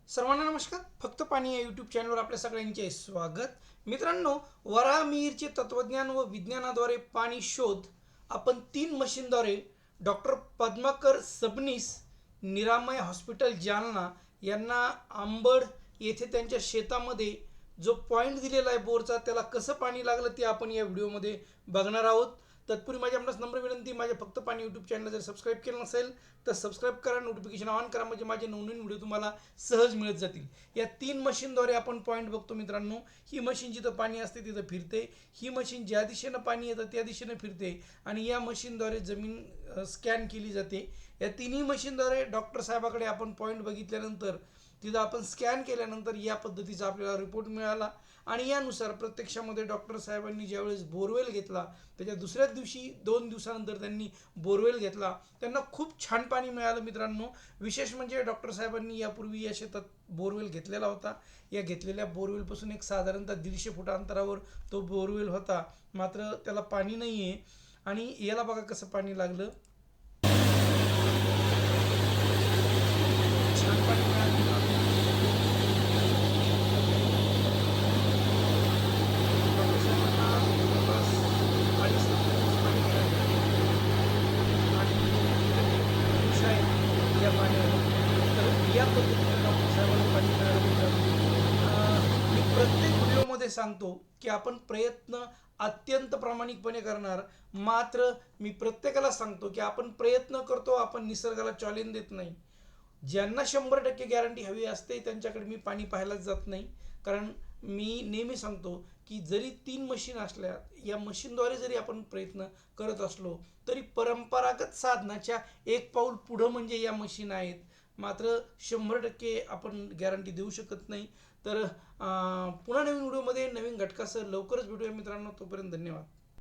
सर्वांना नमस्कार. फक्त पाणी या यूट्यूब चॅनलवर आपल्या सगळ्यांचे स्वागत. मित्रांनो, वराहमिहिरचे तत्वज्ञान व विज्ञानाद्वारे पाणी शोध आपण 3 मशीनद्वारे डॉक्टर पद्माकर सबनीस, निरामय हॉस्पिटल जालना यांना अंबड येथे त्यांच्या शेतामध्ये जो पॉईंट दिलेला आहे बोरचा, त्याला कसं पाणी लागलं ते आपण या व्हिडिओमध्ये बघणार आहोत. तत्पूर्वी माझी आपणास नम्र विनंती, माझ्या फक्त पाणी यूट्यूब चॅनल जर सबस्क्राईब केलं नसेल तर सबस्क्राईब करा, नोटिफिकेशन ऑन करा, म्हणजे माझे नवनवीन व्हिडिओ तुम्हाला सहज मिळत जातील. या 3 मशीनद्वारे आपण पॉईंट बघतो मित्रांनो. ही मशीन जिथं पाणी असते तिथं फिरते, ही मशीन ज्या दिशेनं पाणी येतं त्या दिशेनं फिरते आणि या मशीनद्वारे जमीन स्कॅन केली जाते. या तिन्ही मशीनद्वारे डॉक्टर साहेबाकडे आपण पॉईंट बघितल्यानंतर तिथं आपण स्कॅन केल्यानंतर या पद्धतीचा आपल्याला रिपोर्ट मिळाला आणि यानुसार प्रत्यक्षामध्ये डॉक्टर साहेबांनी ज्यावेळेस बोरवेल घेतला त्याच्या दुसऱ्याच दिवशी 2 दिवसानंतर त्यांनी बोरवेल घेतला, त्यांना खूप छान पाणी मिळालं मित्रांनो. विशेष म्हणजे डॉक्टर साहेबांनी यापूर्वी या शेतात बोरवेल घेतलेला होता. या घेतलेल्या बोरवेलपासून एक साधारणतः 150 फूट अंतरावर तो बोरवेल होता, मात्र त्याला पाणी नाही आहे. आणि याला बघा कसं पाणी लागलं. छान पाणी मिळालं. या पाण्यावर तर या पद्धतीने डॉक्टर साहेबांनी पाणी मिळालं. मी प्रत्येक व्हिडिओमध्ये सांगतो की आपण प्रयत्न अत्यंत प्रामाणिकपणे करणार, मात्र मी प्रत्येकाला सांगतो की आपण प्रयत्न करतो, आपण निसर्गाला चॅलेंज देत नाही. ज्यांना 100% गॅरंटी हवी असते त्यांच्याकडे मी पाणी पाहायलाच जात नाही. कारण मी नेहमी सांगतो की जरी 3 मशीन असल्या, या मशीनद्वारे जरी आपण प्रयत्न करत असलो तरी परंपरागत साधनाच्या एक पाऊल पुढं म्हणजे या मशीन आहेत. मात्र 100% आपण गॅरंटी देऊ शकत नाही. तर पुन्हा नवीन व्हिडिओमध्ये नवीन घटकासह लवकरच भेटूया मित्रांनो. तोपर्यंत धन्यवाद.